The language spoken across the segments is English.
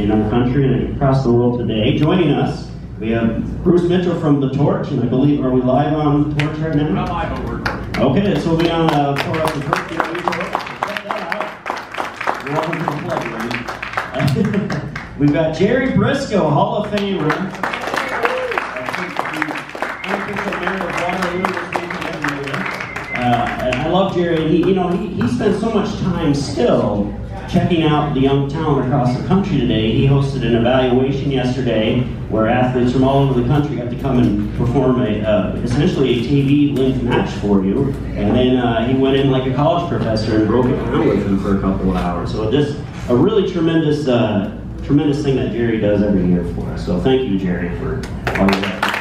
in our country and across the world today. Joining us, we have Bruce Mitchell from The Torch, and I believe, are we live on The Torch right now? We're not live, but we're recording. Okay, this will be on for us. Check that out. You're welcome to the plug, right? We've got Jerry Briscoe, Hall of Famer. And I love Jerry. He spends so much time still checking out the young talent across the country today. He hosted an evaluation yesterday where athletes from all over the country got to come and perform essentially a TV-linked match for you. And then he went in like a college professor and broke it down with him for a couple of hours. So just a really tremendous thing that Jerry does every year for us. So thank you, Jerry, for all of that.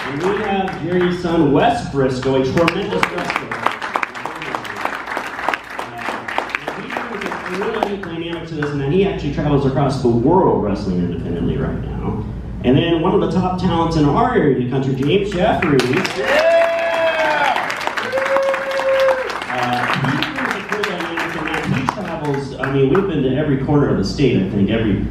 And we have Jerry's son, Wes Briscoe, a tremendous wrestler. There's a really neat dynamic to this, and that he actually travels across the world wrestling independently right now. And then one of the top talents in our area of the country, James Jeffries. He brings a cool dynamic in that he travels. I mean, we've been to every corner of the state, I think,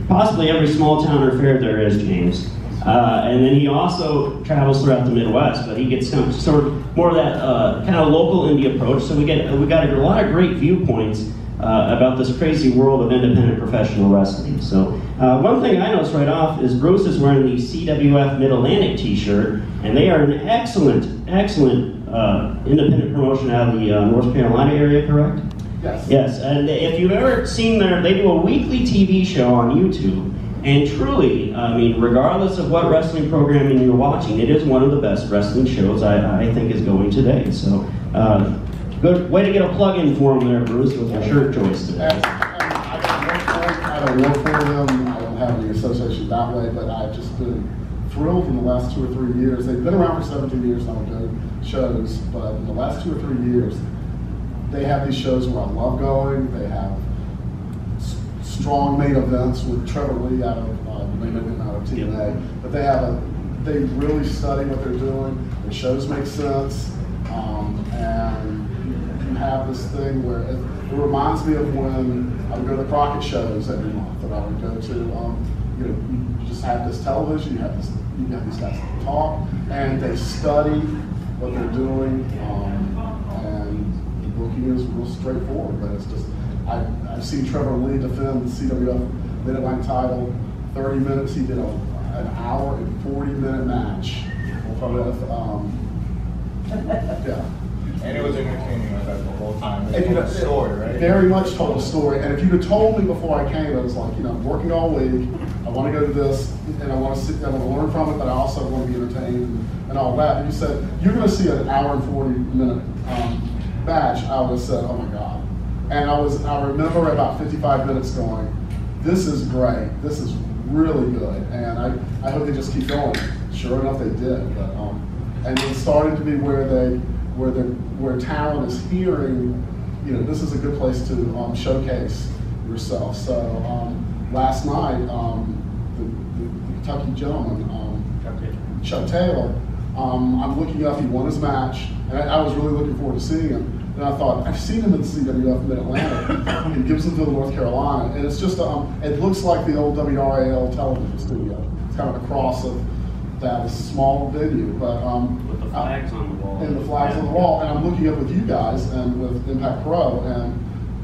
possibly every small town or fair there is, James. And then he also travels throughout the Midwest, but he gets sort of more of that kind of local indie approach. So we got a lot of great viewpoints about this crazy world of independent professional wrestling. So one thing I noticed right off is Bruce is wearing the CWF Mid-Atlantic t-shirt, and they are an excellent independent promotion out of the North Carolina area, correct? Yes. Yes, and if you've ever seen they do a weekly TV show on YouTube. And truly, I mean, regardless of what wrestling programming you're watching, it is one of the best wrestling shows I think is going today. So, good way to get a plug-in for them there, Bruce, with your shirt choice today. I don't work for them. I don't have any association that way, but I've just been thrilled in the last 2 or 3 years. They've been around for 17 years now, doing shows, but in the last 2 or 3 years, they have these shows where I love going. They have strong main events with Trevor Lee out of TNA, but they really study what they're doing. The shows make sense, and you have this thing where it reminds me of when I would go to the Crockett shows every month, and I would go to you just have this television, you have these guys talk, and they study what they're doing, and the booking is real straightforward, but it's just. I've seen Trevor Lee defend the CWF Mid-Atlantic title, 30 minutes. He did an hour and 40-minute match. Yeah. And it was entertaining like that the whole time. It told a story, right? Very much told a story. And if you'd have told me before I came, I was like, I'm working all week. I want to go to this, and I want to learn from it, but I also want to be entertained and all that. And you said you're going to see an hour and 40-minute match. I would have said, oh my God. And I remember about 55 minutes going, this is great, this is really good, and I hope they just keep going. Sure enough, they did. But and it's starting to be where talent is hearing, this is a good place to showcase yourself. So last night, the Kentucky gentleman, Chuck Taylor, I'm looking up. He won his match, and I was really looking forward to seeing him. And I thought, I've seen him in the CWF Mid-Atlantic in Gibsonville, North Carolina, and it's just, it looks like the old WRAL television studio. It's kind of a cross of that small venue, but with the flags on the wall. And the flags on the wall, and I'm looking up with you guys and with Impact Pro, and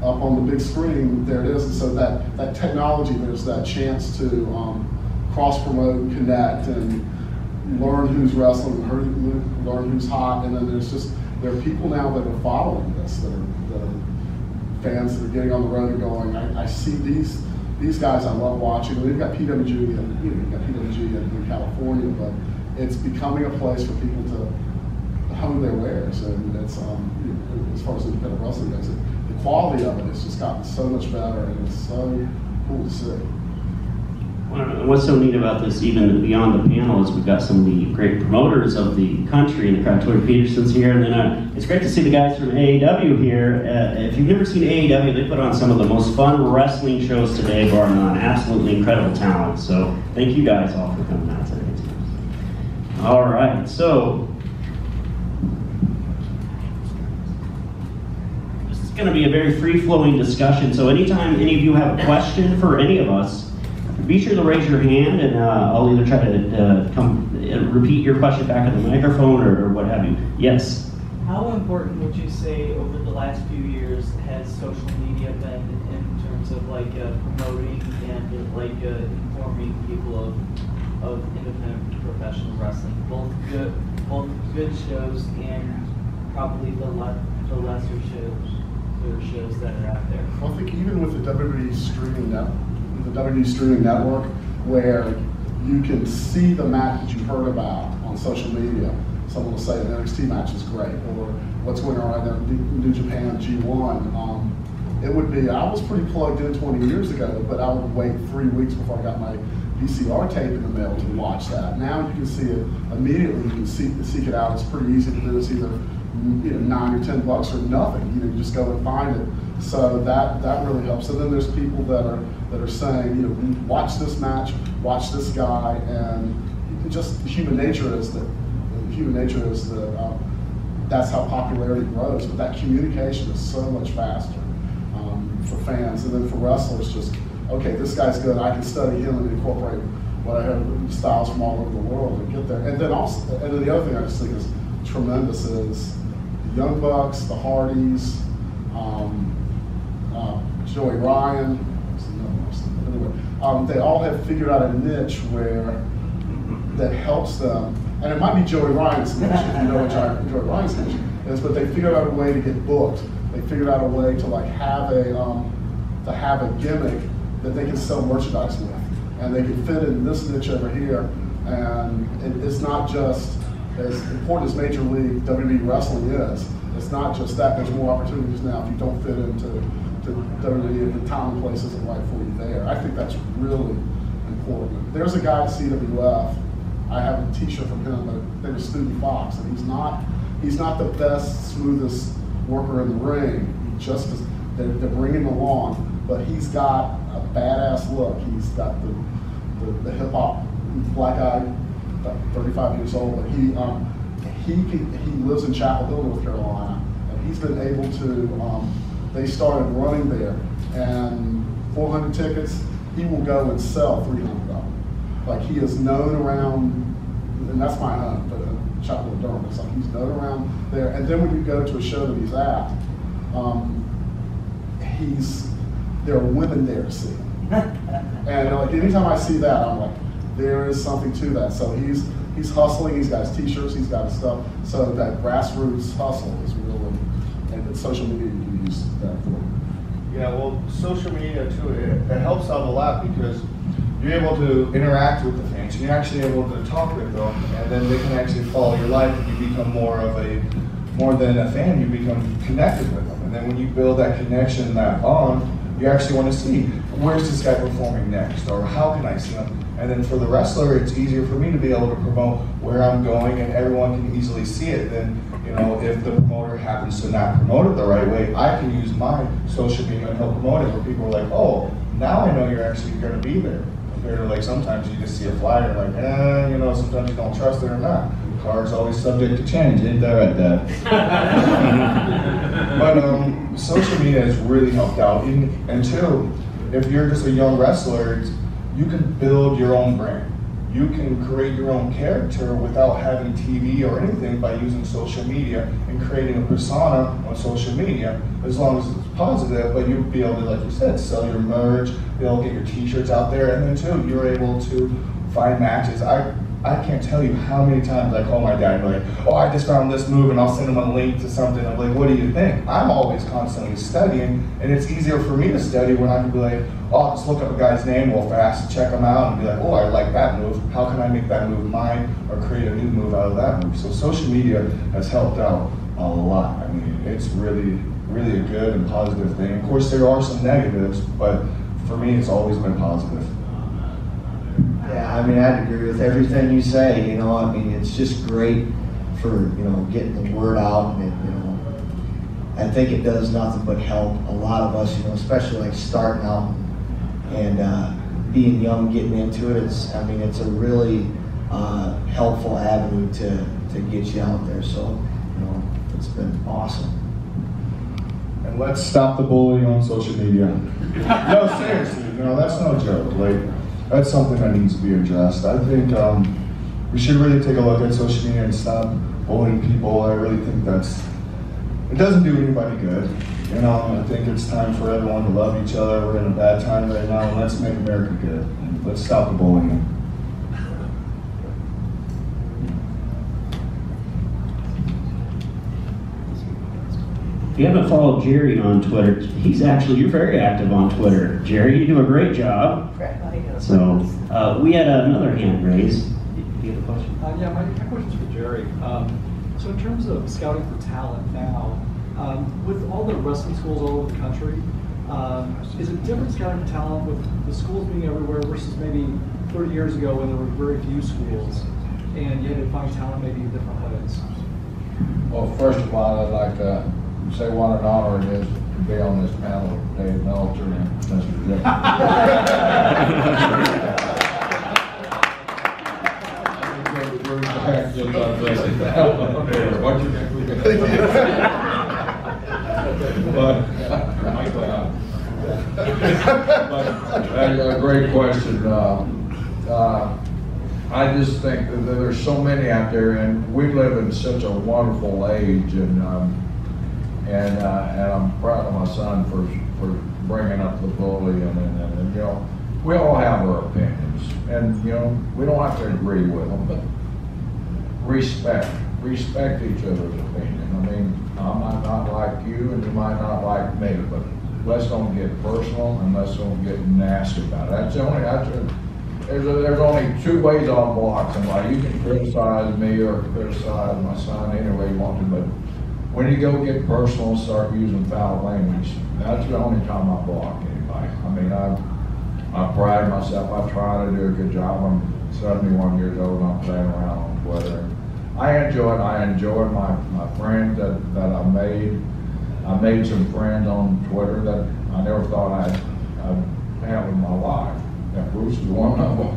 up on the big screen, there it is. And so that technology, there's that chance to cross-promote and connect and learn who's wrestling, learn who's hot, and then there are people now that are following this, that are fans that are getting on the road and going, I see these guys I love watching. We've got PWG in California, but it's becoming a place for people to hone their wares, and it's as far as independent wrestling goes, the quality of it has just gotten so much better, and it's so cool to see. What's so neat about this, even beyond the panel, is we've got some of the great promoters of the country, and the crowd. Tori Peterson's here, and then it's great to see the guys from AAW here. If you've never seen AAW, they put on some of the most fun wrestling shows today, bar none. Absolutely incredible talent. So thank you guys all for coming out today. All right, so this is going to be a very free-flowing discussion. So anytime any of you have a question for any of us, be sure to raise your hand, and I'll either try to repeat your question back on the microphone or what have you. Yes? How important would you say over the last few years has social media been in terms of like promoting and like informing people of independent professional wrestling, both good shows and probably the lesser shows that are out there? Well, I think even with the WWE streaming network, where you can see the match that you heard about on social media. Someone will say an NXT match is great, or what's going on right now in New Japan G1. It would be, I was pretty plugged in 20 years ago, but I would wait 3 weeks before I got my VCR tape in the mail to watch that. Now you can see it immediately. You can seek it out. It's pretty easy to do. It's either $9 or $10 or nothing. You just go and find it. So that really helps. And then there's people that are saying, watch this match, watch this guy, and just human nature is that that's how popularity grows. But that communication is so much faster for fans, and then for wrestlers, just okay, this guy's good. I can study him and incorporate what I have styles from all over the world and get there. And then the other thing I just think is tremendous is the Young Bucks, the Hardys, Joey Ryan. Anyway, they all have figured out a niche that helps them. And it might be Joey Ryan's niche, if you know what Joey Ryan's niche is, but they figured out a way to get booked. They figured out a way to like have a gimmick that they can sell merchandise with, and they can fit in this niche over here. And it's not just as important as Major League WWE wrestling is. It's not just that. There's more opportunities now if you don't fit into WWE and the time and place isn't right for you there. I think that's really important. There's a guy at CWF. I have a T-shirt from him, but name is Stevie Fox, and he's not the best, smoothest worker in the ring. He just they're bringing him along, but he's got a badass look. He's got the hip hop black guy, about 35 years old, but he lives in Chapel Hill, North Carolina, and he's been able to. They started running there, and 400 tickets. He will go and sell 300. Like he is known around, and that's my home, but Chapel Hill, Durham. It's like he's known around there. And then when you go to a show that he's at, there are women there to see him. And like anytime I see that, I'm like, there is something to that. So he's hustling. He's got his T-shirts. He's got his stuff. So that grassroots hustle is really, and social media you can use that for. Yeah, well, social media too, it helps out a lot because you're able to interact with the fans, and you're actually able to talk with them, and then they can actually follow your life, and you become more than a fan, you become connected with them. And then when you build that connection, that bond, you actually want to see, where's this guy performing next, or how can I see him? And then for the wrestler, it's easier for me to be able to promote where I'm going, and everyone can easily see it. Then, if the promoter happens to not promote it the right way, I can use my social media and help promote it, where people are like, oh, now I know you're actually going to be there. Compared to like sometimes you just see a flyer like, sometimes you don't trust it or not. The card's always subject to change, ain't that right, Dad? But social media has really helped out. And two, if you're just a young wrestler, you can build your own brand. You can create your own character without having TV or anything by using social media and creating a persona on social media, as long as it's positive, but you'll be able to, like you said, sell your merch, be able to get your T-shirts out there, and then too, you're able to find matches. I can't tell you how many times I call my dad and be like, oh, I just found this move, and I'll send him a link to something. I'm like, what do you think? I'm always constantly studying, and it's easier for me to study when I can be like, oh, I'll just look up a guy's name real fast, check him out, and be like, oh, I like that move. How can I make that move mine, or create a new move out of that move? So social media has helped out a lot. I mean, it's really, really a good and positive thing. Of course, there are some negatives, but for me, it's always been positive. Yeah, I mean, I'd agree with everything you say. I mean, it's just great for getting the word out, and I think it does nothing but help a lot of us. Especially like starting out and being young, getting into it. It's a really helpful avenue to get you out there. So it's been awesome. And let's stop the bullying on social media. No, seriously, no, that's no joke. Like, that's something that needs to be addressed. I think we should really take a look at social media and stop bullying people. I really think it doesn't do anybody good. You know, I think it's time for everyone to love each other. We're in a bad time right now, and let's make America good. Let's stop the bullying. If you haven't followed Jerry on Twitter, you're very active on Twitter. Jerry, you do a great job. So, we had another hand raised. Do you have a question? Yeah, my question's for Jerry. So in terms of scouting for talent now, with all the wrestling schools all over the country, is it different scouting for talent with the schools being everywhere versus maybe 30 years ago when there were very few schools and you had to find talent maybe in different ways? Well, first of all, I'd like to say what an honor it is to be on this panel with Dave Meltzer and Mr. Dick. A great question. I just think that there's so many out there, and we live in such a wonderful age, and I'm proud of my son for bringing up the bully, and you know, we all have our opinions, and you know, we don't have to agree with them, but respect each other's opinion. I mean, I might not like you, and you might not like me, but let's don't get personal, and let's don't get nasty about it. There's only two ways I'll block somebody. You can criticize me or criticize my son any way you want to, but when you go get personal and start using foul language, that's the only time I block anybody. I mean, I pride myself. I try to do a good job. I'm 71 years old and I'm playing around on Twitter. I enjoyed my friends that I made. I made some friends on Twitter that I never thought I'd have in my life. And Bruce is one of them.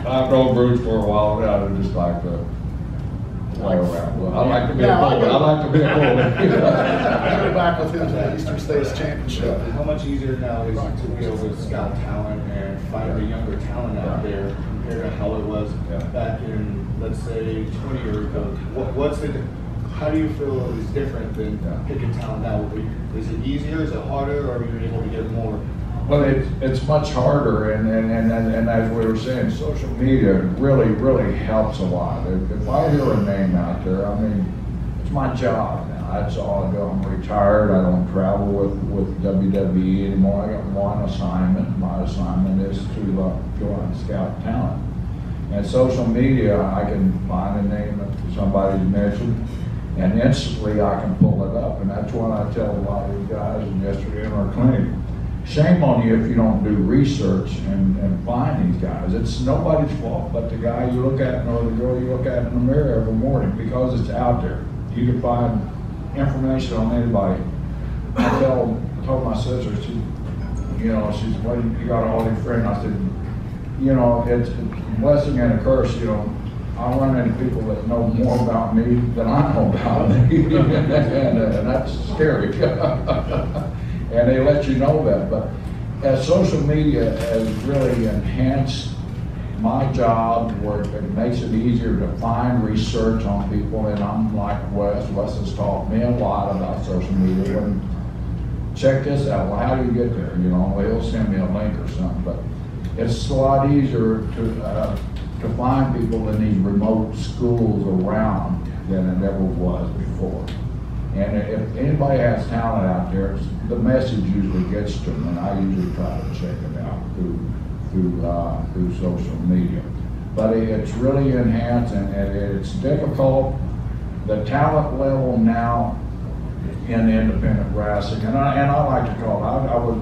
I've known Bruce for a while now, and I just like to play around. Well, I like to be a bully. I like to be a bully. I go back with him to the Eastern States Championship. How much easier now is it to be able to scout talent and find the younger talent out there compared to how it was back in, let's say, 20 years ago? How do you feel is different than picking talent now? Is it easier? Is it harder? Or are you able to get more? Well, it's much harder, and as we were saying, social media really helps a lot. If I hear a name out there, I mean, it's my job now. That's all I do. I'm retired. I don't travel with WWE anymore. I got one assignment. My assignment is to go out and scout talent. And social media, I can find a name that somebody's mentioned, and instantly I can pull it up. And that's what I tell a lot of these guys yesterday in our clinic. Shame on you if you don't do research and find these guys. It's nobody's fault but the guy you look at or the girl you look at in the mirror every morning, because it's out there. You can find information on anybody. I told my sister, she said, well, you got all these friends. I said, you know, it's a blessing and a curse, you know. I run into people that know more about me than I know about me, and that's scary. And they let you know that. But as social media has really enhanced my job, where it makes it easier to find research on people, and I'm like Wes. Wes has taught me a lot about social media. And check this out. Well, how do you get there? You know, he'll send me a link or something. But it's a lot easier to find people in these remote schools around than it ever was before. And if anybody has talent out there, the message usually gets to them, and I usually try to check it out through social media. But it's really enhanced, and it's difficult. The talent level now in independent wrestling, and I like to call it, I was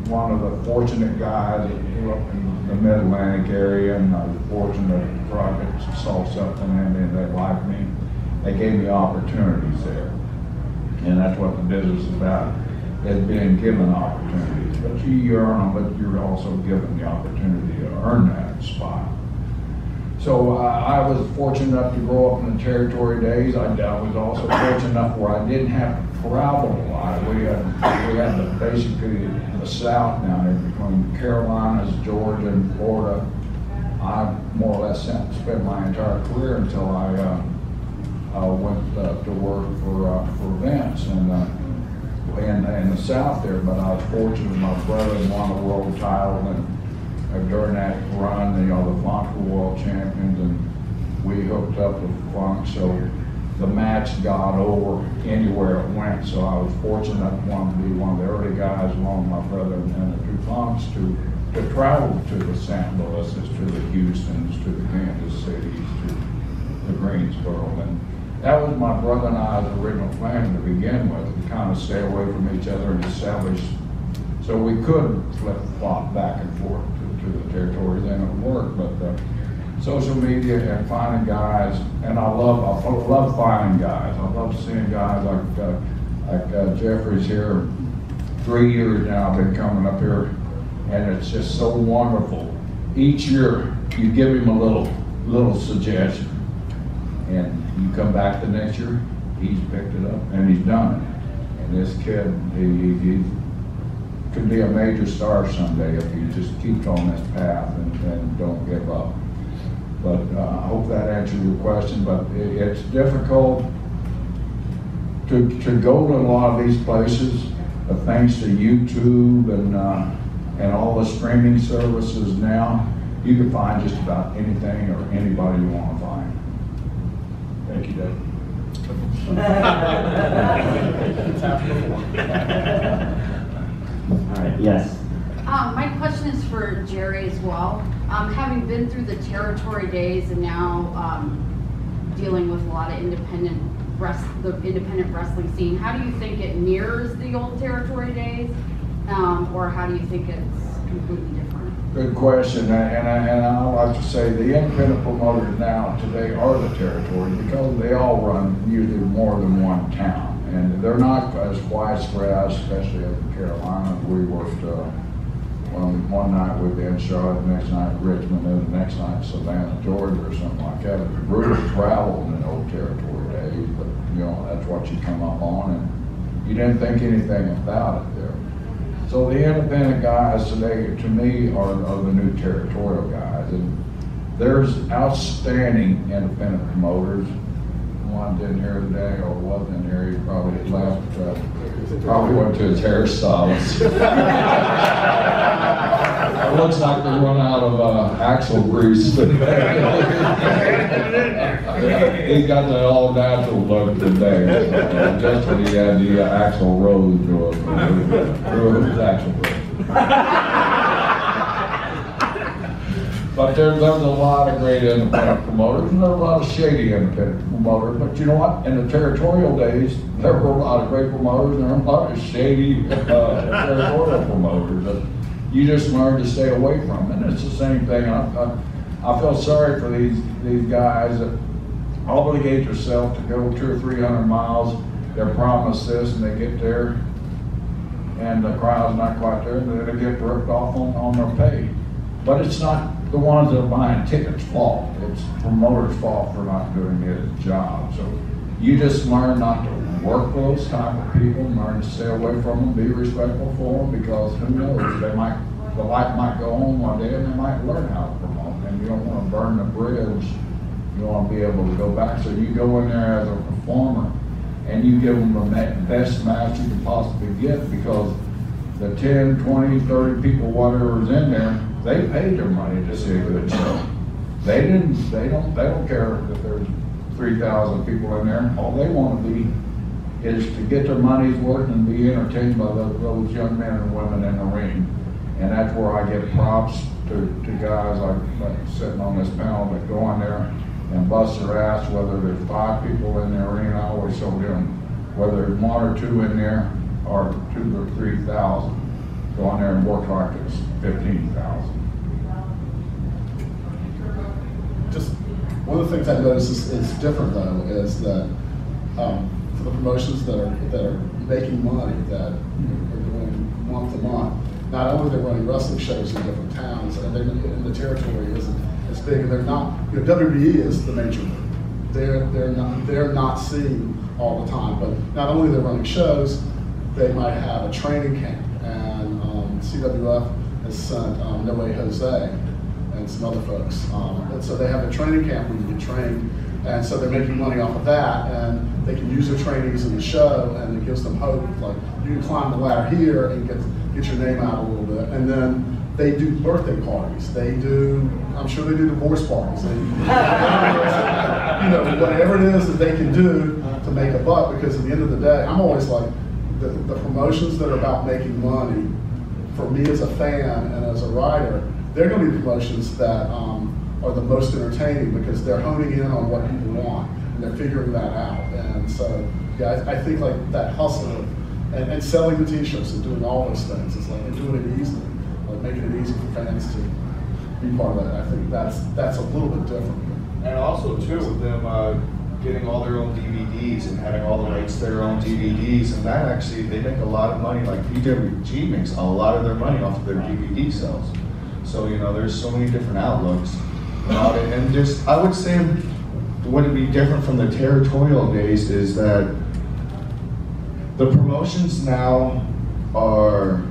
one of the fortunate guys that grew up in the Mid-Atlantic area, and I was fortunate projects saw something in me and they liked me. They gave me opportunities there. And that's what the business is about, is being given opportunities. But you earn them, but you're also given the opportunity to earn that spot. So I was fortunate enough to grow up in the territory days. I was also fortunate enough where I didn't have to travel a lot. We had basically the South down there between Carolinas, Georgia, and Florida. I more or less spent my entire career until I went to work for Vince in the South there. But I was fortunate my brother won the world title, and during that run, the Funk were world champions, and we hooked up with Funk. So the match got over anywhere it went. So I was fortunate enough to be one of the early guys, along with my brother and the two Funks, to travel to the St. Louis, to the Houstons, to the Kansas Cities, to the Greensboro. And that was my brother and I's original plan to begin with, to kind of stay away from each other and establish, so we could flip-flop back and forth to the territory. Then it worked. But social media and finding guys, and I love finding guys. I love seeing guys like Jeffrey's here. 3 years now I've been coming up here, and it's just so wonderful. Each year you give him a little suggestion, and you come back the next year, he's picked it up and he's done it. And this kid, he could be a major star someday if he just keeps on this path and don't give up. But I hope that answers your question. But it's difficult to go to a lot of these places, but thanks to YouTube and all the streaming services now, you can find just about anything or anybody you want to find. Thank you, Dave. All right, yes. My question is for Jerry as well. Having been through the territory days and now dealing with a lot of independent wrestling scene, how do you think it mirrors the old territory days, or how do you think it's completely different? Good question, and I like to say the independent promoters now today are the territory, because they all run usually more than one town, and they're not as widespread, especially in the Carolinas. We worked one night with in Charlotte, the next night Richmond, and the next night Savannah, Georgia, or something like that. It's brutal travel in the old territory days, but that's what you come up on, and you didn't think anything about it there. So the independent guys today, to me, are the new territorial guys. And there's outstanding independent promoters. One didn't here today, or wasn't in here, he probably left, probably went to his hairstylist. It looks like they run out of axle grease. He got the all natural look today. Just when he had the axle rose through his axle rose. But there's a lot of great independent promoters, and there's a lot of shady independent promoters. But you know what? In the territorial days, there were a lot of great promoters, and there were a lot of shady territorial promoters that you just learn to stay away from. And it's the same thing. I feel sorry for these guys that obligate themselves to go 200 or 300 miles. They're promised this, and they get there, and the crowd's not quite there, and they get ripped off on their pay. But it's not the ones that are buying tickets' fault. It's promoters' fault for not doing their job. So you just learn not to work with those type of people, learn to stay away from them, be respectful for them, because who knows, the light might go on one day and they might learn how to promote. And you don't want to burn the bridge. You want to be able to go back. So you go in there as a performer and you give them the best match you can possibly get, because the 10, 20, 30 people, whatever's in there, they paid their money to see a good show. They don't care if there's 3,000 people in there. All they want to be is to get their money's worth and be entertained by those young men and women in the ring. And that's where I give props to guys like sitting on this panel that go in there and bust their ass, whether there's 5 people in the ring. I always show them, whether there's 1 or 2 in there, or 2 or 3,000. Go in there and work like it's 15,000. Just one of the things I noticed is different though, is that for the promotions that are making money, that are doing month to month, not only they're running wrestling shows in different towns, and the territory isn't as big, and they're not, WWE is the major league. They're not seen all the time, but not only they're running shows, they might have a training camp, and CWF has sent No Way Jose and some other folks, and so they have a training camp where you get trained, and so they're making money off of that, and they can use their trainings in the show, and it gives them hope. Like, you can climb the ladder here and get your name out a little bit, and then they do birthday parties. They do, I'm sure they do divorce parties. They, whatever it is that they can do to make a buck, because at the end of the day, I'm always like, the promotions that are about making money, for me as a fan and as a writer, they're going to be promotions that are the most entertaining, because they're honing in on what people want, and they're figuring that out. And so, yeah, I think like that hustle and selling the t-shirts and doing all those things, it's like, and doing it easily, like making it easy for fans to be part of that. I think that's a little bit different. And also too, with them getting all their own DVDs and having all the rights to their own DVDs, and that actually, they make a lot of money. Like PWG makes a lot of their money off of their DVD sales. So, there's so many different outlooks. And just, I would say, what would be different from the territorial days is that the promotions now are,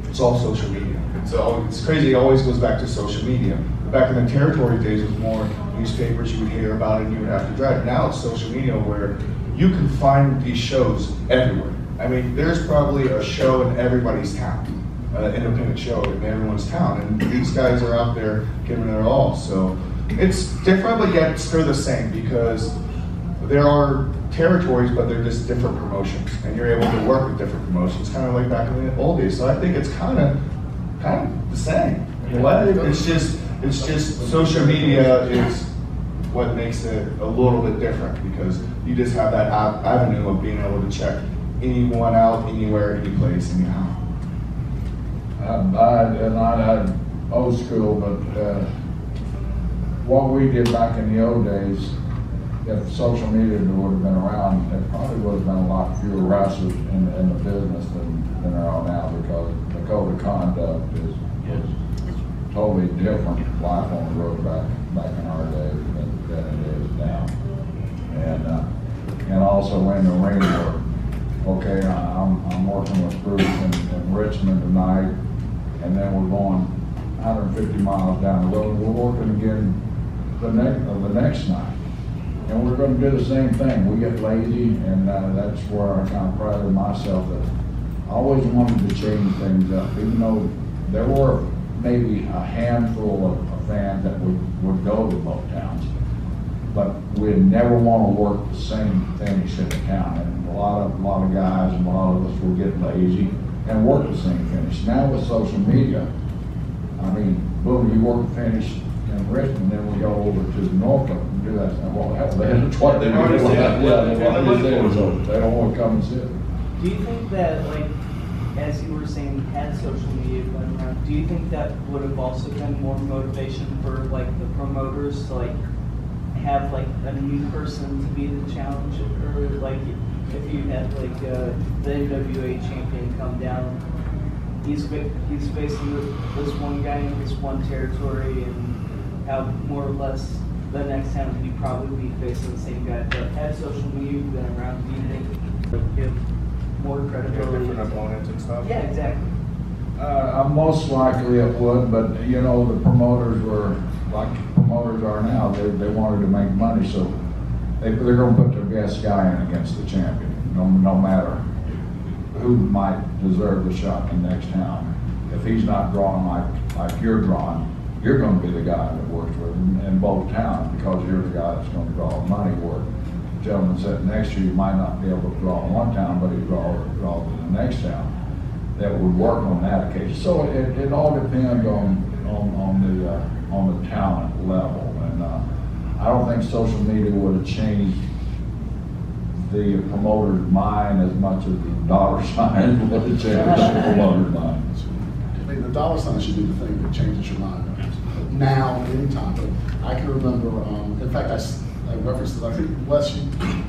it's all social media. It's crazy, it always goes back to social media. Back in the territory days, it was more newspapers, you would hear about it and you would have to drive. Now it's social media where you can find these shows everywhere. I mean, there's probably a show in everybody's town, an independent show in everyone's town, and these guys are out there giving it all. So it's different, but yet it's still the same, because there are territories, but they're just different promotions, and you're able to work with different promotions, kind of like back in the old days. So I think it's kind of the same. It's just social media is what makes it a little bit different, because you just have that avenue of being able to check anyone out, anywhere, any place, anyhow. I old school, but what we did back in the old days, if social media would have been around, there probably would have been a lot fewer wrestlers in the business than there are now, because the code of conduct is totally different life on the road back in our day than it is now. And also in the ring work. Okay, I'm working with Bruce in Richmond tonight, and then we're going 150 miles down the road. We're working again the next night, and we're going to do the same thing. We get lazy, and that's where I kind of prided myself that I always wanted to change things up, even though there were maybe a handful of fans that would go to both towns, but we'd never want to work the same finish in the town. And a lot of guys and a lot of us will get lazy and work the same finish. Now with social media, I mean, boom, you work the finish in Richmond, then we go over to Norfolk and do that. Well, hell, that's what they do. They don't want to come and sit. Do you think that, like, as you were saying, had social media been around, do you think that would have also been more motivation for, like, the promoters to, like, have, like, a new person to be the challenge? Or, like, if you had, like, the NWA champion come down, he's facing this one guy in this one territory, and how more or less the next time he'd probably be facing the same guy. But had social media been around, do you think it would give more credibility? Different opponents and stuff? Yeah, exactly. Most likely it would, but the promoters were like promoters are now. They wanted to make money, so they're going to put their best guy in against the champion, no matter who might deserve the shot in the next town. If he's not drawn like you're drawn, you're going to be the guy that works with him in both towns, because you're the guy that's going to draw money. Where the gentleman sitting next to you might not be able to draw in one town, but he draw in the next town. That would work on that occasion. So it all depends on the talent level, and I don't think social media would have changed the promoter's mind as much as the dollar sign would have changed the promoter's mind. I mean, the dollar sign should be the thing that changes your mind now and anytime. But I can remember, in fact, I referenced it, I think Wes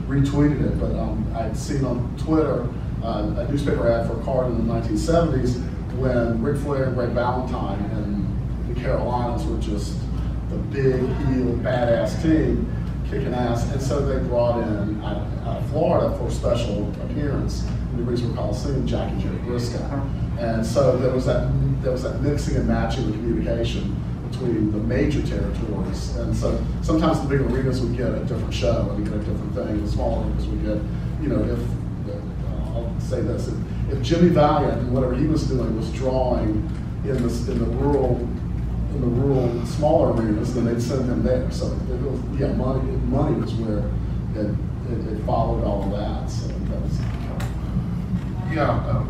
retweeted it, but I had seen on Twitter a newspaper ad for a card in the 1970s when Ric Flair and Greg Valentine and the Carolinas were just the big heel badass team kicking ass, and so they brought in out of Florida for a special appearance in the Greensboro Coliseum, Jack and Jerry Briscoe. And so there was that mixing and matching of communication between the major territories. And so sometimes the big arenas would get a different show and get a different thing. The small arenas would get, you know, I'll say this, if Jimmy Valiant and whatever he was doing was drawing in the rural smaller arenas, then they'd send him there. So it was, yeah, money was where it followed all of that. So that was, yeah.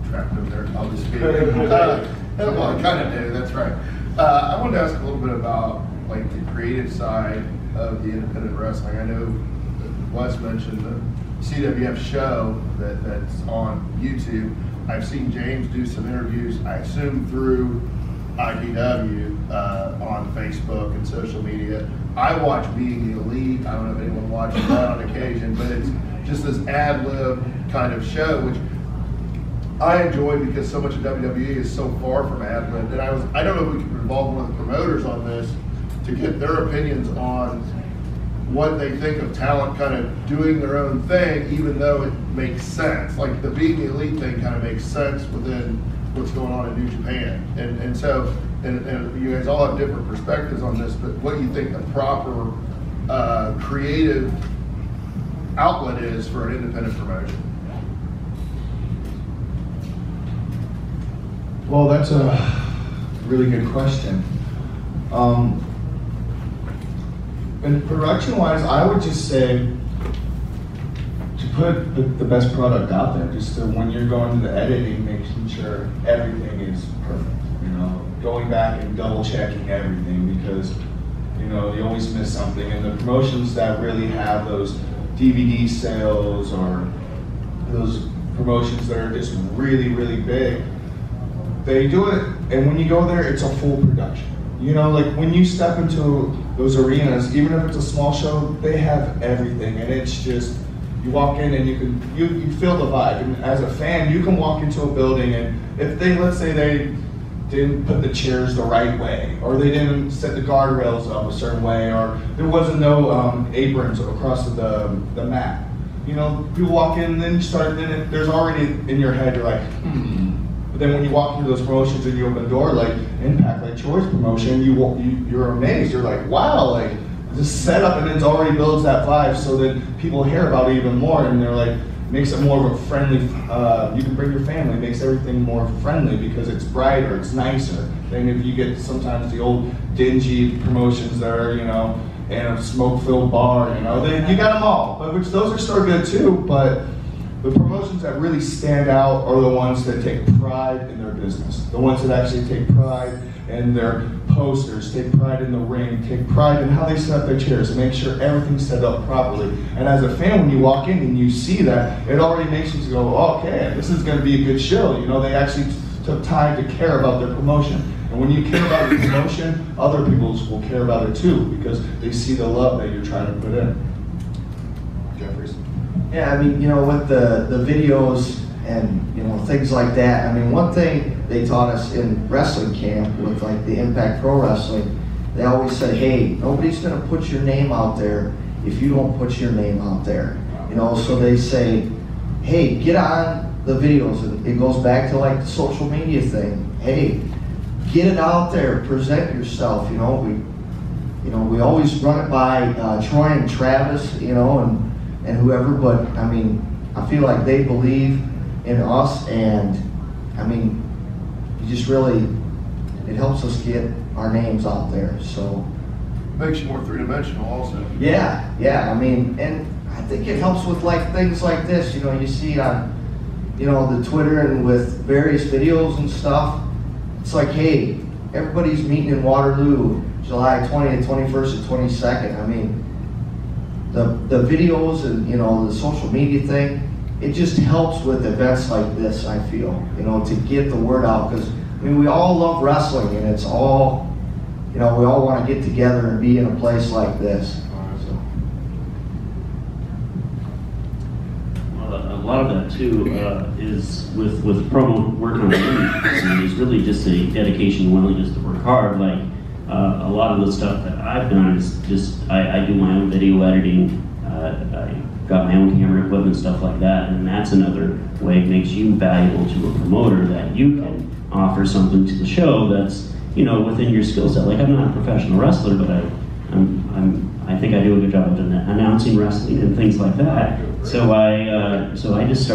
Trapped over there. I'll just be. Well, I kind of do. That's right. I wanted to ask a little bit about like the creative side of the independent wrestling. I know Wes mentioned the CWF show that's on YouTube. I've seen James do some interviews. I assume through IPW on Facebook and social media. I watch Being the Elite. I don't know if anyone watches that on occasion, but it's just this ad-lib kind of show, which I enjoy because so much of WWE is so far from ad-lib. And I don't know if we can involve one of the promoters on this to get their opinions on what they think of talent kind of doing their own thing, even though it makes sense. Like the Being the Elite thing kind of makes sense within what's going on in New Japan. And so you guys all have different perspectives on this, but what do you think the proper creative outlet is for an independent promotion? Well, that's a really good question. And production-wise, I would just say to put the best product out there. Just to, when you're going to the editing, making sure everything is perfect. You know, going back and double-checking everything because you know you always miss something. And the promotions that really have those DVD sales or those promotions that are just really, really big, they do it, and when you go there, it's a full production. You know, like when you step into those arenas, even if it's a small show, they have everything, and it's just, you walk in and you feel the vibe. And as a fan, you can walk into a building, and if they, let's say they didn't put the chairs the right way, or they didn't set the guardrails up a certain way, or there wasn't no aprons across the mat. You know, you walk in, and then you start, there's already in your head, you're like, But then when you walk into those promotions and you open the door, like Impact, like Troy's promotion, you're amazed. You're like, wow, like this setup, and it already builds that vibe, so that people hear about it even more, and they're like, makes it more of a friendly. You can bring your family, makes everything more friendly because it's brighter, it's nicer than if you get sometimes the old dingy promotions that are, you know, in a smoke-filled bar. You know, you got them all, but which those are still good too, but. The promotions that really stand out are the ones that take pride in their business. The ones that actually take pride in their posters, take pride in the ring, take pride in how they set up their chairs, and make sure everything's set up properly. And as a fan, when you walk in and you see that, it already makes you go, oh, okay, this is going to be a good show. You know, they actually took time to care about their promotion. And when you care about your promotion, other people will care about it too, because they see the love that you're trying to put in. Jeffries. Yeah, I mean, you know, with the videos and, you know, things like that, I mean, one thing they taught us in wrestling camp with, like, the Impact Pro Wrestling, they always said, hey, nobody's going to put your name out there if you don't put your name out there. You know, so they say, hey, get on the videos. And it goes back to, like, the social media thing. Hey, get it out there, present yourself, you know. We always run it by Troy and Travis, you know, and whoever, but I mean, I feel like they believe in us, and I mean, you just really, it helps us get our names out there, so. Makes you more three-dimensional also. Yeah, I mean, and I think it helps with like things like this, you know, you see on, you know, the Twitter and with various videos and stuff, it's like, hey, everybody's meeting in Waterloo, July 20th, 21st, and 22nd, I mean, the videos and, you know, the social media thing, it just helps with events like this, I feel, you know, to get the word out, because, I mean, we all love wrestling, and it's all, you know, we all want to get together and be in a place like this. So. Well, lot of that too is with promo work on the indie is really just a dedication and willingness to work hard. Like a lot of the stuff that I've done is just I do my own video editing. I got my own camera equipment, stuff like that, and that's another way it makes you valuable to a promoter, that you can offer something to the show that's, you know, within your skill set. Like, I'm not a professional wrestler, but I think I do a good job of announcing wrestling and things like that. So I just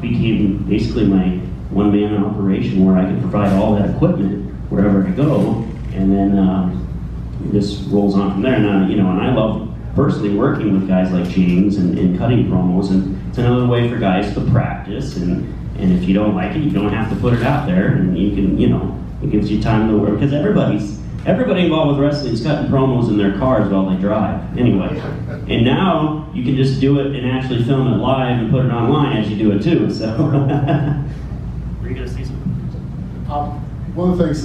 became basically my one-man operation where I could provide all that equipment wherever I go, and then this rolls on from there. And you know, and I love personally working with guys like James and cutting promos, and it's another way for guys to practice, and if you don't like it, you don't have to put it out there, and you can, you know, it gives you time to work, because everybody involved with wrestling is cutting promos in their cars while they drive anyway. And now you can just do it and actually film it live and put it online as you do it too. So were you gonna say something? One of the things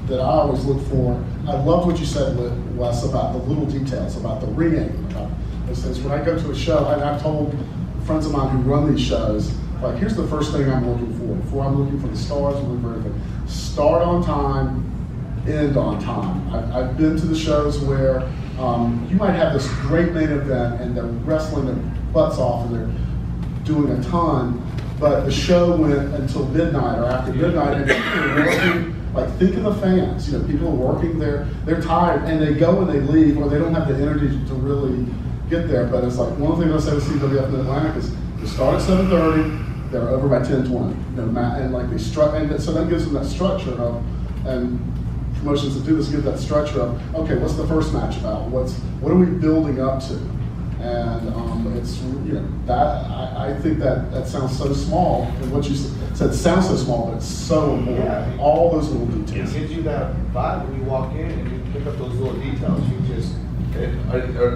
that I always look for, I loved what you said, Wes, about the little details, about the ringing. Since when I go to a show, and I've told friends of mine who run these shows, like, here's the first thing I'm looking for. Before I'm looking for the stars, I'm looking for everything. Start on time, end on time. I've been to the shows where you might have this great main event and they're wrestling their butts off and they're doing a ton, but the show went until midnight or after midnight, and they're working. Like, think of the fans. You know, people are working there, they're tired, and they go and they leave, or they don't have the energy to really get there. But it's like, one of the things I say to CWF in Atlantic is they start at 7:30, they're over by 10:20. You know, and like and so that gives them that structure of, and promotions that do this give that structure of, okay, what's the first match about? What are we building up to? And it's, you know, that I think that sounds so small, and what you said sounds so small, but it's so important. Yeah. All those little details. It gives you that vibe when you walk in and you pick up those little details.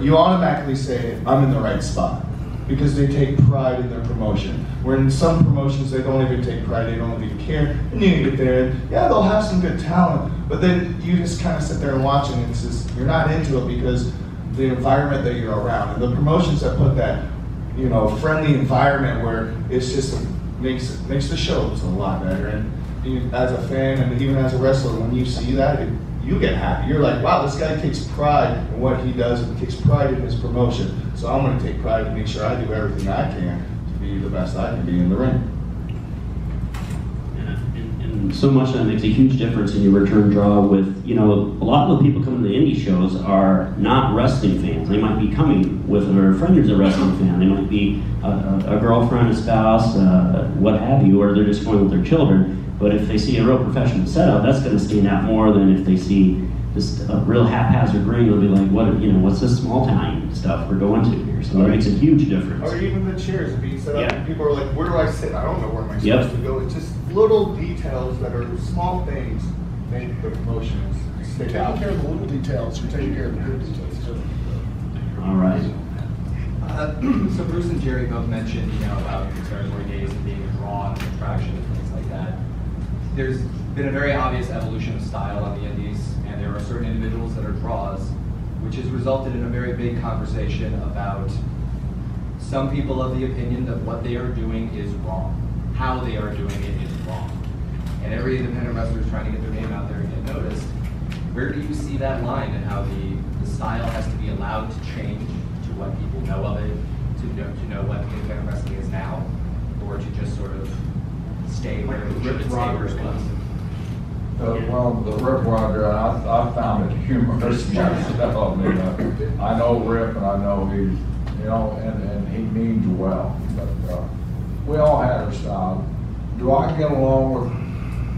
You automatically say, I'm in the right spot, because they take pride in their promotion. Where in some promotions, they don't even take pride, they don't even care. And you get there, and yeah, they'll have some good talent, but then you just kind of sit there and watch, and it's just, you're not into it because the environment that you're around. And the promotions that put that, you know, friendly environment where it's just makes the shows a lot better. And you, as a fan and even as a wrestler, when you see that, you get happy. You're like, wow, this guy takes pride in what he does and takes pride in his promotion. So I'm going to take pride and make sure I do everything I can to be the best I can be in the ring. And so much that makes a huge difference in your return draw with, you know, a lot of the people coming to the indie shows are not wrestling fans. They might be coming with their friend who's a wrestling fan. They might be a girlfriend, a spouse, what have you, or they're just going with their children. But if they see a real professional setup, that's going to stand out more than if they see just a real haphazard ring. They'll be like, what's this small town stuff we're going to here? So that makes a huge difference. Or even the chairs being set up, and people are like, where do I sit? I don't know where am I Yep. supposed to go. It's just little details that are small things make the promotions stick Taking out. care of the little details, you're taking care of the good details. All right. So Bruce and Jerry both mentioned, about the territory days and being a draw and attraction and things like that. There's been a very obvious evolution of style on the indies, and there are certain individuals that are draws, which has resulted in a very big conversation about some people of the opinion that what they are doing is wrong. How they are doing it is wrong. And every independent wrestler is trying to get their name out there and get noticed. Where do you see that line and how the style has to be allowed to change to what people know of it, to know what independent wrestling is now, or to just sort of stay where it should stay where it was? Well, the Rip Roger, I found it humorous myself. I know Rip, and I know he's, and he means well. But we all had our style. Do I get along with?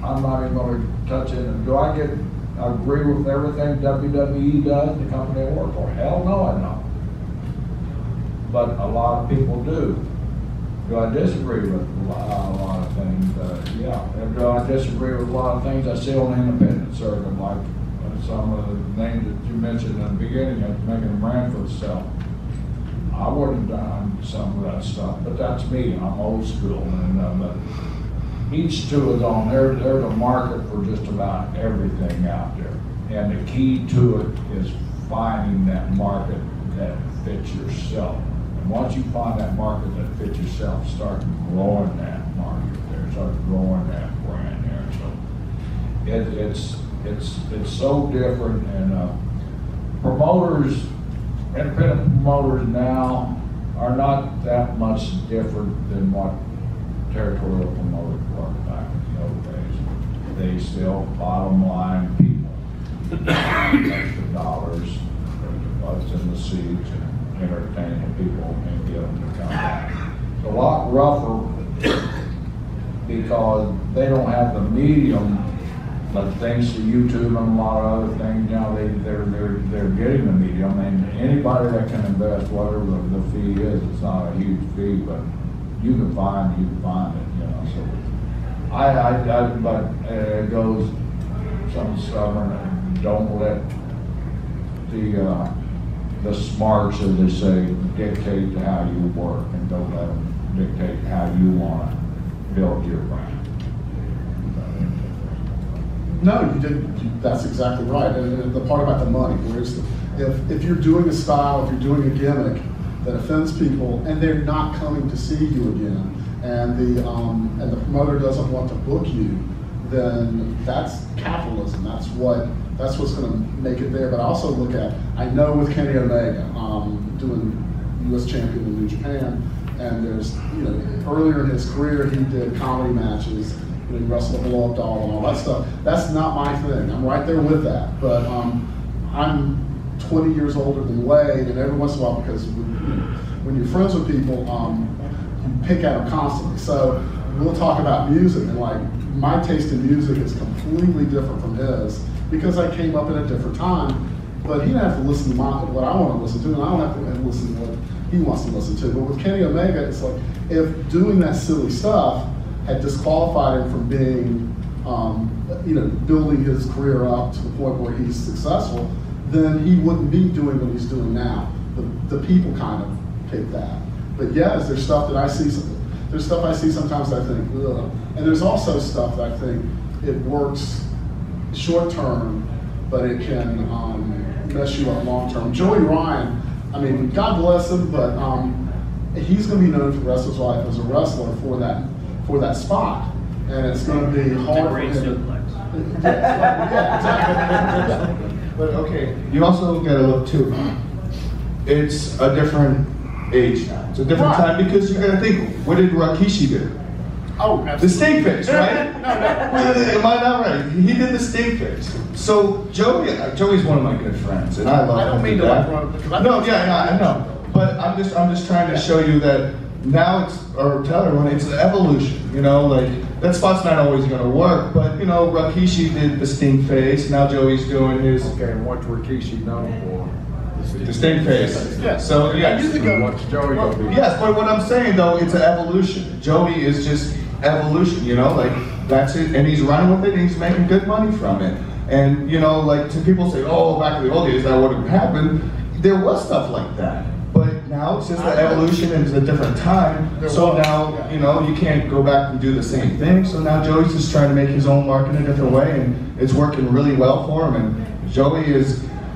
I'm not even going to touch it. Do I agree with everything WWE does, the company I work for? Hell no, I don't. But a lot of people do. Do I disagree with a lot of things? Yeah. And do I disagree with a lot of things I see on the independent circuit, like some of the names that you mentioned in the beginning of making a brand for itself? I wouldn't have done some of that stuff, but that's me. I'm old school, and but each to his own. There's a market for just about everything out there, and the key to it is finding that market that fits yourself. And once you find that market that fits yourself, start growing that market there, start growing that brand there. So it's so different, and promoters, independent promoters now are not that much different than what territorial promoters were back in the old days. They still bottom line people, extra dollars, the butts in the seats, and entertaining people and get them to come back. It's a lot rougher because they don't have the medium. But thanks to YouTube and a lot of other things, now they're getting the medium, and anybody that can invest, whatever the fee is, it's not a huge fee, but you can find it, you know. So but it goes some stubborn, and don't let the smarts, as they say, dictate to how you work, and don't let them dictate how you want to build your brand. No, you didn't. That's exactly right. And the part about the money, if you're doing a style, if you're doing a gimmick that offends people, and they're not coming to see you again, and the promoter doesn't want to book you, then that's capitalism. That's what's going to make it there. But I also look at, I know with Kenny Omega doing U.S. champion in New Japan, and there's, earlier in his career he did comedy matches. He wrestled a blow-up doll and all that stuff. That's not my thing. I'm right there with that. But I'm 20 years older than Wade, and every once in a while, because when you're friends with people, you pick at them constantly. So we'll talk about music, and like my taste in music is completely different from his because I came up in a different time. But he didn't have to listen to what I want to listen to, and I don't have to listen to what he wants to listen to. But with Kenny Omega, it's like if doing that silly stuff had disqualified him from being, building his career up to the point where he's successful, then he wouldn't be doing what he's doing now. The people kind of pick that. But yes, there's stuff that I see. There's stuff I see sometimes that I think, ugh. And there's also stuff that I think it works short term, but it can mess you up long term. Joey Ryan, I mean, God bless him, but he's going to be known for the rest of his life as a wrestler for that spot, and it's going to be hard for him. Yeah, exactly. But okay, you also got to look too. It's a different age now. It's a different time because you got to think. What did Rikishi do? Oh, the absolutely. stink face, right? No. Am I not right? He did the stink face. So Joey's one of my good friends, and I love him. I don't mean to like run because I know. But I'm just trying to show you that now tell everyone it's an evolution. That spot's not always going to work, but Rikishi did the stink face. Now Joey's doing his. Okay, and what's Rikishi known for? The stink face. Yeah. So yes. What's Joey gonna be? Yes, but what I'm saying though, it's an evolution. Joey is just evolution. That's it, and he's running with it, and he's making good money from it. And to people say, oh, back in the old days that wouldn't happen. There was stuff like that. But now it's just the evolution, and it's a different time. So now, you can't go back and do the same thing. So now Joey's just trying to make his own mark in a different way, and it's working really well for him. And Joey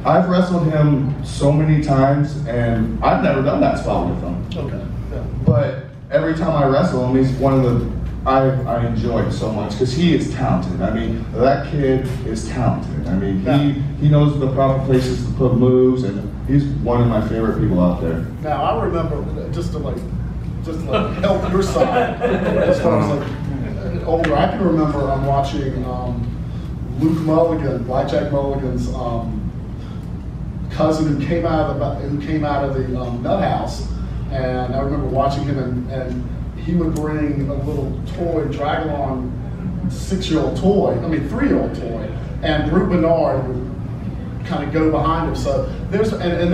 I've wrestled him so many times, and I've never done that spot with him. Okay. Yeah. But every time I wrestle him, he's one of the, I enjoy it so much because he is talented. I mean, that kid is talented. I mean, he knows the proper places to put moves, and he's one of my favorite people out there. Now I remember just to help your side as far as older. I can remember I'm watching Luke Mulligan, Blackjack Mulligan's cousin who came out of the nut house, and I remember watching him and he would bring a little toy, drag-along 3-year-old toy, and Drew Bernard would kind of go behind him. So there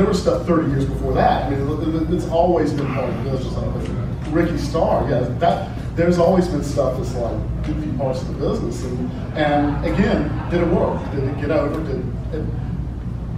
was stuff 30 years before that. I mean, it's always been part of the business. Ricky Starr, there's always been stuff that's like goofy parts of the business. And again, did it work? Did it get over?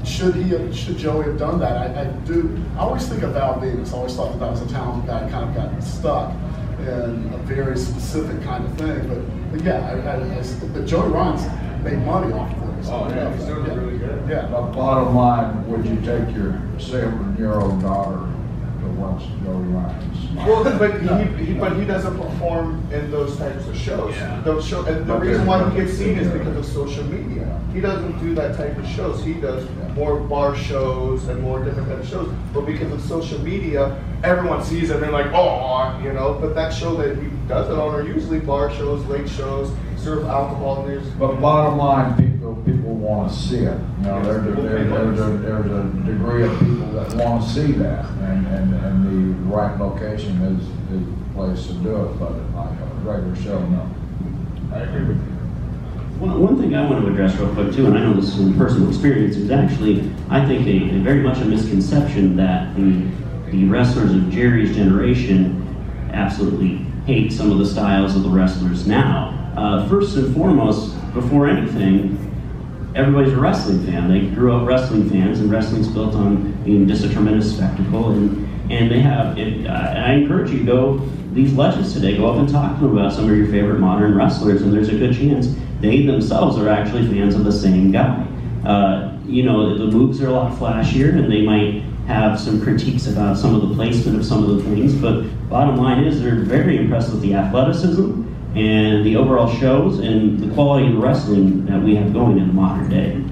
Should Joey have done that? I always think of Val Venus. I always thought that was a talented guy, kind of got stuck in a very specific kind of thing. But Joey Ryan's made money off of this. Oh yeah, he's doing really good. Yeah. But bottom line, would you take your 7-year-old daughter to watch Joey Ryan's. Well, but he doesn't perform in those types of shows. Yeah. Those show, and the But reason why he there's gets seen is nothing because of social media. He doesn't do that type of shows. He does more bar shows and more different type of shows. But because of social media, everyone sees him and they're like, oh, you know. But that show that he does it on are usually bar shows, late shows, serve alcohol, and there's. But bottom line, people want to see it. You know, there's a degree of people that want to see that, and the right location is the place to do it. But like a regular show, no. I agree with you. One thing I want to address real quick too, and I know this is from personal experience, is actually, I think, a very much a misconception that the wrestlers of Jerry's generation absolutely hate some of the styles of the wrestlers now. First and foremost, before anything, everybody's a wrestling fan. They grew up wrestling fans, and wrestling's built on being just a tremendous spectacle. And they have, I encourage you to go, these legends today, go up and talk to them about some of your favorite modern wrestlers, and there's a good chance they themselves are actually fans of the same guy. You know, the moves are a lot flashier, and they might have some critiques about some of the placement of some of the things, but bottom line is they're very impressed with the athleticism and the overall shows and the quality of wrestling that we have going in the modern day.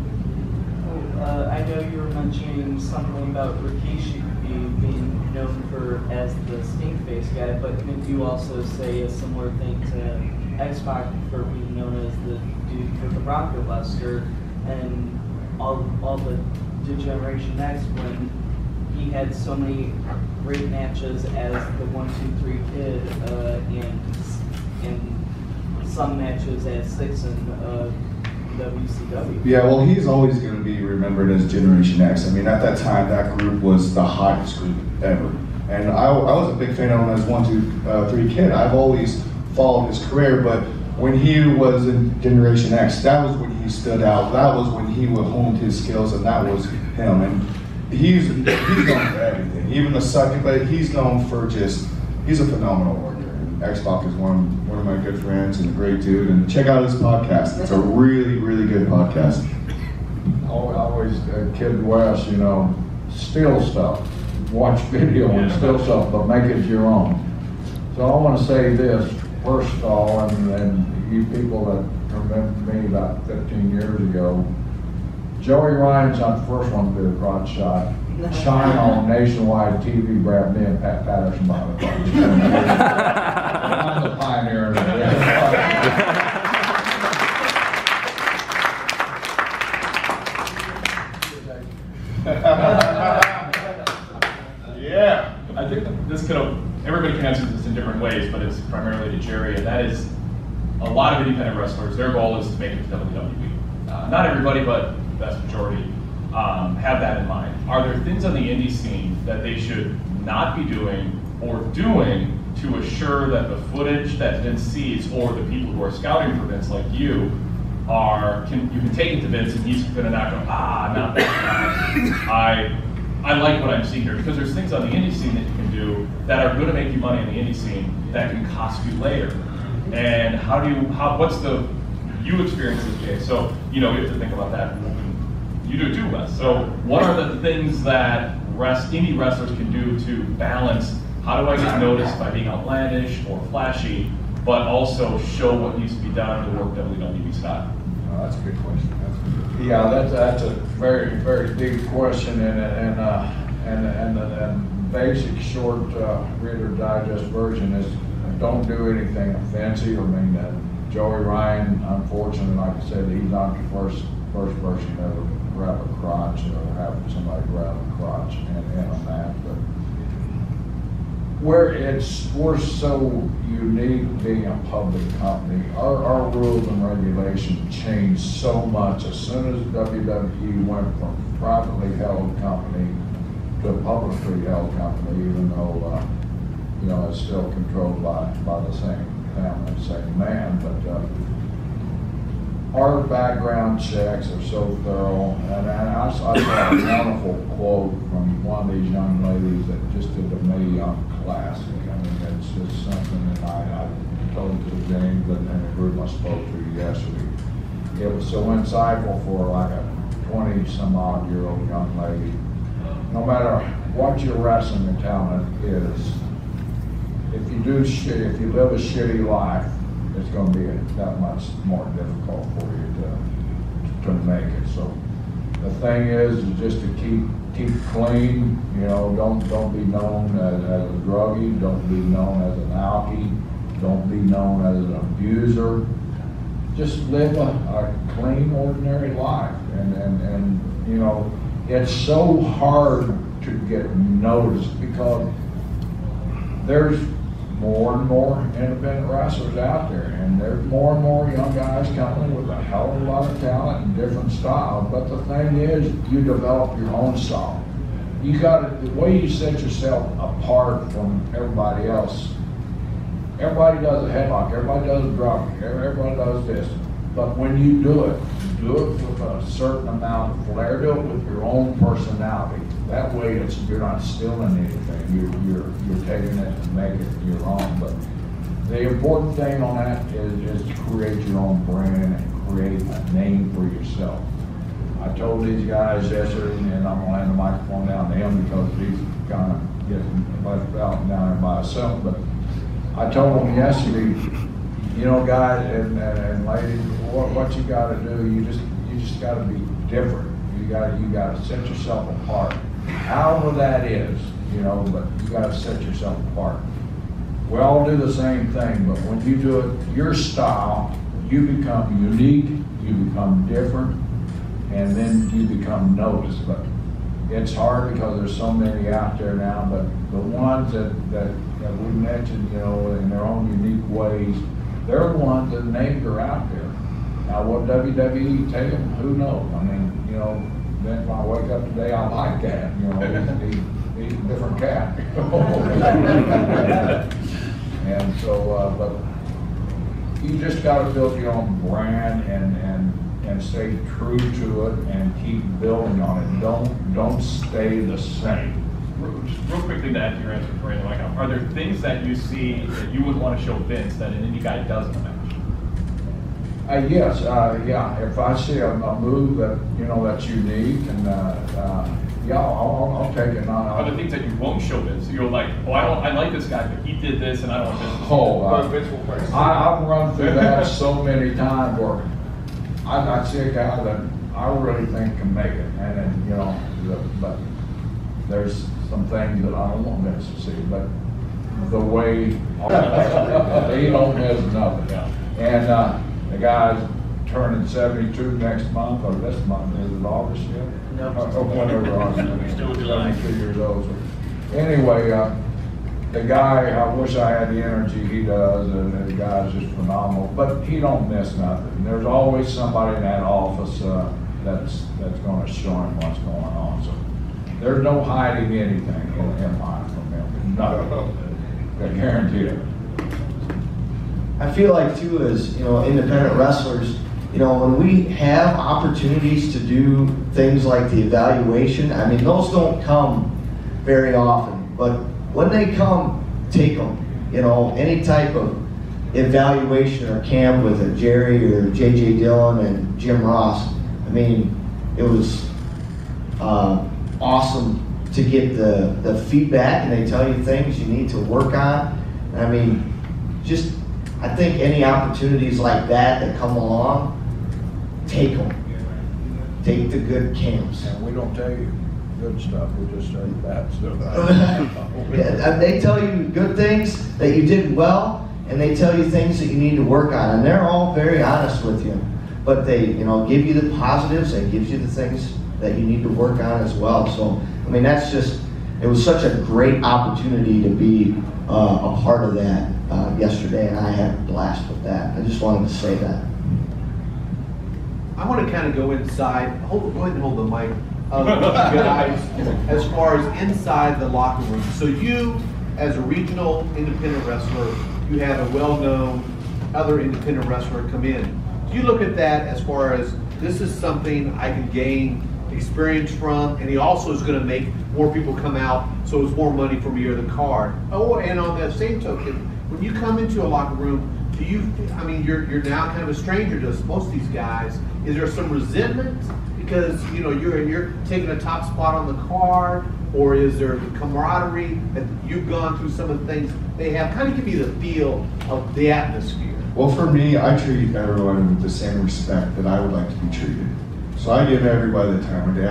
I know you were mentioning something about Rikishi being known as the stink face guy, but could you also say a similar thing to X-Pac for being known as the dude for the Bronco Buster and all the Generation X when he had so many great matches as the 1-2-3 Kid and some matches as 6 in WCW. Yeah, well, he's always going to be remembered as Generation X. I mean, at that time, that group was the hottest group ever. And I was a big fan of him as 1-2-3 Kid. I've always followed his career, but when he was in Generation X, that was when he stood out. That was when he honed his skills, and that was him. And he's known for everything, even the sucking, but he's known for he's a phenomenal worker. X-Pac is one of my good friends and a great dude, and check out his podcast. It's a really, really good podcast. I always Kid West, you know, steal stuff, watch video and steal stuff, but make it your own. So I want to say this, first of all, and you people that remember me about 15 years ago, Joey Ryan's not the first one to do a crotch shot. Shine on nationwide TV, grabbed me and Pat Patterson by the crotch. I'm the pioneer of Yeah, I think this could have, everybody can answer this in different ways, but it's primarily to Jerry, and that is a lot of independent wrestlers, their goal is to make it to WWE. Not everybody, but the vast majority have that in mind. Are there things on the indie scene that they should not be doing or doing to assure that the footage that Vince sees, or the people who are scouting for Vince like you, you can take it to Vince and he's going to not go, not that guy. I like what I'm seeing here, because there's things on the indie scene that you can do that are going to make you money in the indie scene that can cost you later. And what's you experience this, Jay, so you know, we have to think about that. You do too, Wes. So what are the things that indie wrestlers can do to balance, how do I get noticed by being outlandish or flashy, but also show what needs to be done to work WWE style? That's a good question. Yeah, that's a very, very deep question, and basic short Reader Digest version is don't do anything fancy or mean that. Joey Ryan, unfortunately, like I said, he's not the first person to ever grab a crotch or have somebody grab a crotch in a match, but we're so unique being a public company. Our rules and regulations changed so much as soon as WWE went from privately held company to a publicly held company, even though you know, it's still controlled by the same family, same man. But our background checks are so thorough, and I saw a wonderful quote from one of these young ladies that just did the Mae Young Classic. I mean, it's just something that I told to James and the group I spoke to yesterday. It was so insightful for like a 20-some-odd-year-old young lady. No matter what your wrestling talent is. If you live a shitty life, it's going to be that much more difficult for you to make it. So the thing is just to keep clean. You know, don't be known as a druggie. Don't be known as an alkie. Don't be known as an abuser. Just live a clean, ordinary life. And you know, it's so hard to get noticed because there's more and more independent wrestlers out there, and there's more and more young guys coming with a hell of a lot of talent and different styles. But the thing is, you develop your own style. You got the way you set yourself apart from everybody else. Everybody does a headlock, everybody does a drop, everybody does this. But when you do it with a certain amount of flair. Do it with your own personality. That way, you're not stealing anything. You're taking it and making it your own. But the important thing on that is to create your own brand and create a name for yourself. I told these guys yesterday, and I'm gonna hand the microphone down to him because he's kind of getting left out down there by himself. But I told them yesterday, you know, guys and ladies, what you got to do, you just got to be different. You got to set yourself apart. However that is, you know, but you got to set yourself apart. We all do the same thing, but when you do it your style, you become unique, you become different, and then you become noticed. But it's hard because there's so many out there now, but the ones that we mentioned, you know, in their own unique ways, they're the ones that names are out there. Now, what WWE take them, who knows? I mean, you know, then when I wake up today, I like that. You know, he's a different cat. And so, but you just got to build your own brand and stay true to it and keep building on it. Don't stay the same. Real quickly to add to your answer, Brandon, are there things that you see that you would want to show Vince that an indie guy doesn't match? Yes, yeah. If I see a move that that's unique, and yeah, I'll take it. Are there things that you won't show Vince? You're like, oh, I like this guy, but he did this, and I don't want Vince. I've run through that so many times where I see a guy that I really think can make it, and then but there's some things that I don't want Vince to see, but the way he don't miss nothing. Yeah. And the guy's turning 72 next month, or this month. Is it August yet? No. Whatever. We're still in July. 2 years old. So anyway, the guy, I wish I had the energy he does, and the guy's just phenomenal. But he don't miss nothing. There's always somebody in that office that's going to show him what's going on. So there's no hiding anything in mind from him. Nothing. I guarantee it. I feel like too, as independent wrestlers, when we have opportunities to do things like the evaluation, I mean, those don't come very often, but when they come, take them. Any type of evaluation or camp with a Jerry or J.J. Dillon and Jim Ross, I mean, it was awesome to get the feedback, and they tell you things you need to work on. I mean, I think any opportunities like that come along, take them. Take the good camps. And we don't tell you good stuff, we just tell you bad stuff. Yeah, they tell you good things that you did well, and they tell you things that you need to work on, and they're all very honest with you. But they, give you the positives, and gives you the things that you need to work on as well. So, I mean, it was such a great opportunity to be a part of that yesterday, and I had a blast with that. I just wanted to say that. I want to kind of go inside. Go ahead and hold the mic. You guys, as far as inside the locker room. So you, as a regional independent wrestler, you have a well-known other independent wrestler come in. Do you look at that as far as this is something I can gain experience from, and he also is going to make more people come out, so it's more money for me or the card? Oh, and on that same token, when you come into a locker room, you're now kind of a stranger to most of these guys. Is there some resentment because you're taking a top spot on the card, or is there the camaraderie that you've gone through some of the things they have? Kind of give me the feel of the atmosphere. Well, for me, I treat everyone with the same respect that I would like to be treated. So I give everybody the time of day.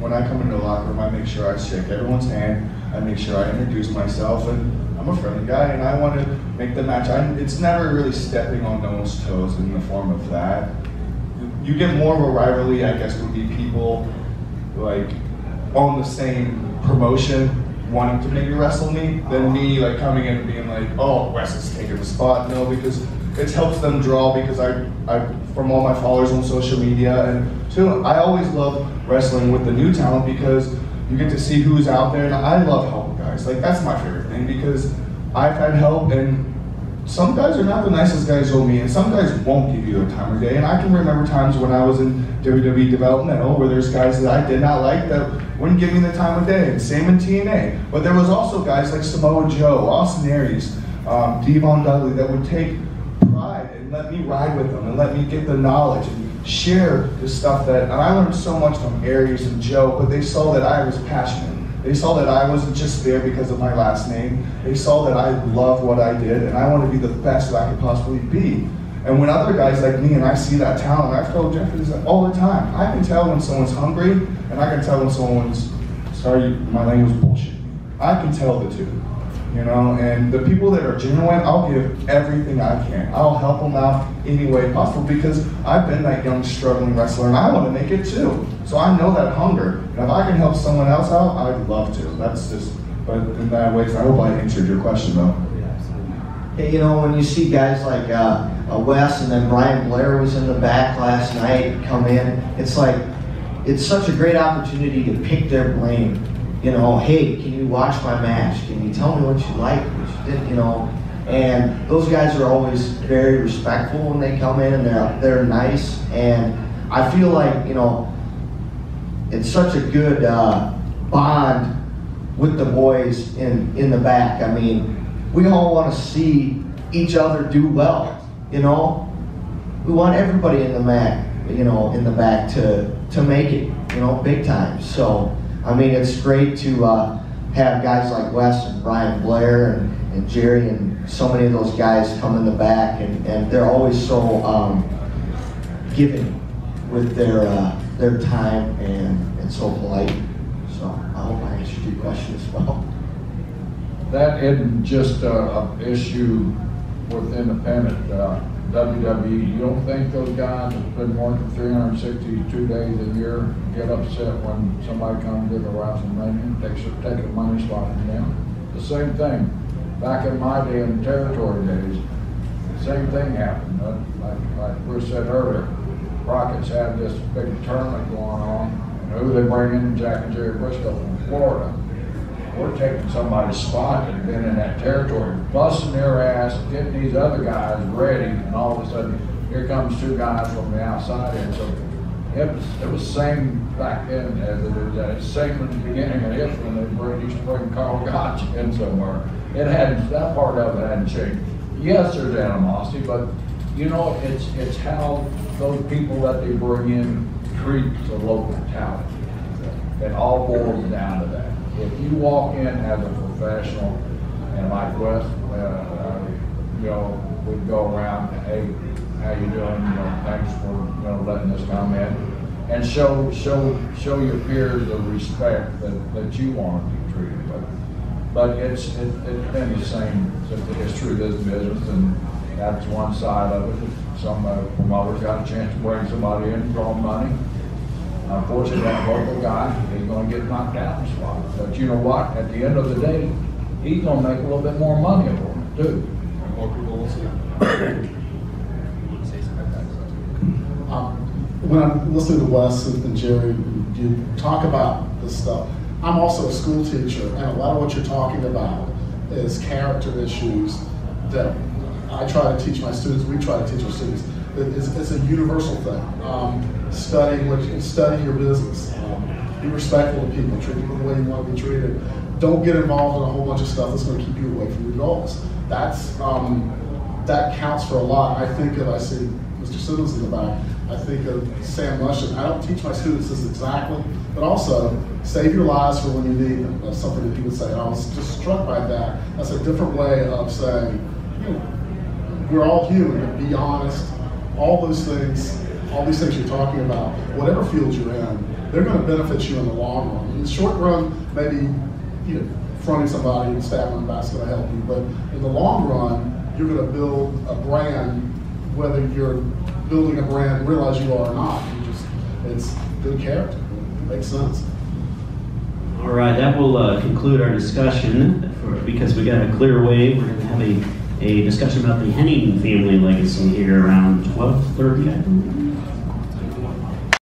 When I come into the locker room, I make sure I shake everyone's hand. I make sure I introduce myself, and I'm a friendly guy, and I want to make the match. It's never really stepping on no one's toes in the form of that. You get more of a rivalry, I guess, would be people like on the same promotion wanting to maybe wrestle me than me like coming in and being like, oh, Wes is taking the spot. No, because it helps them draw, because I from all my followers on social media, and two, I always love wrestling with the new talent because you get to see who's out there, and I love helping guys. Like, that's my favorite thing, because I've had help, and some guys are not the nicest guys on me, and some guys won't give you their time of day. And I can remember times when I was in WWE developmental where there's guys that I did not like that wouldn't give me the time of day, and same in TNA. But there was also guys like Samoa Joe, Austin Aries, Devon Dudley that would take pride and let me ride with them and let me get the knowledge and share the stuff that, and I learned so much from Aries and Joe, but they saw that I was passionate. They saw that I wasn't just there because of my last name. They saw that I loved what I did, and I want to be the best that I could possibly be. And when other guys like me, and I see that talent, I've told Jeffrey this all the time, I can tell when someone's hungry, and I can tell when someone's, sorry, my language, bullshit. I can tell the two. You know, and the people that are genuine, I'll give everything I can. I'll help them out any way possible, because I've been that young struggling wrestler and I want to make it too. So I know that hunger. And if I can help someone else out, I'd love to. That's just, but in that way, I hope I answered your question though. Hey, you know, when you see guys like Wes, and then Brian Blair was in the back last night, come in, it's like, it's such a great opportunity to pick their brain. You know, hey, can you watch my match? Can you tell me what you like, what you did, you know? And those guys are always very respectful when they come in, and they're nice. And I feel like, you know, it's such a good bond with the boys in the back. I mean, we all want to see each other do well, you know? We want everybody in the back, you know, in the back to make it, you know, big time. So, I mean, it's great to have guys like Wes and Brian Blair and Jerry and so many of those guys come in the back, and they're always so giving with their time and so polite. So I hope I answered your question as well. That isn't just an issue with independent WWE. You don't think those guys have been working 362 days a year get upset when somebody comes to the WrestleMania and takes a money spot from them? The same thing. Back in my day, in the territory days, the same thing happened. Like Bruce said earlier, Rockets had this big tournament going on, and who they bring in? Jack and Jerry Briscoe from Florida. We're taking somebody's spot that had been in that territory, busting their ass, getting these other guys ready, and all of a sudden, here comes two guys from the outside. And so it was the same back then as it is same in the beginning of this when they used to bring Carl Gotch in somewhere. It hadn't, that part of it hadn't changed. Yes, there's animosity, but you know, it's how those people that they bring in treat the local talent. It all boils down to that. If you walk in as a professional, and like Wes, you know, we'd go around, hey, how you doing? You know, thanks for, you know, letting us come in, and show your peers the respect that you want to be treated with. But it's been the same since the history of this business, and that's one side of it. Some promoters got a chance to bring somebody in and draw money. Unfortunately, that local guy, he's going to get knocked out in the spot. But you know what? At the end of the day, he's going to make a little bit more money for it, too. More people will see. When I'm listening to Wes and Jerry, you talk about this stuff. I'm also a school teacher, and a lot of what you're talking about is character issues that I try to teach my students, we try to teach our students. It's a universal thing. Study your business. Be respectful of people. Treat people the way you want to be treated. Don't get involved in a whole bunch of stuff that's going to keep you away from your goals. That counts for a lot. I think if I see Mr. Simmons in the back, I think of Sam Mushin. I don't teach my students this exactly, but also save your lives for when you need them. That's something that he would say. And I was just struck by that. That's a different way of saying, you know, we're all human, but be honest. All those things, all these things you're talking about, whatever field you're in, they're going to benefit you in the long run. In the short run, maybe, you know, fronting somebody and stabbing them back's going to help you, but in the long run, you're going to build a brand, whether you're building a brand and realize you are or not. It's good character. It makes sense. All right, that will conclude our discussion because we got a clear wave. We're going to have a discussion about the Henning family legacy here around 12:30, I believe.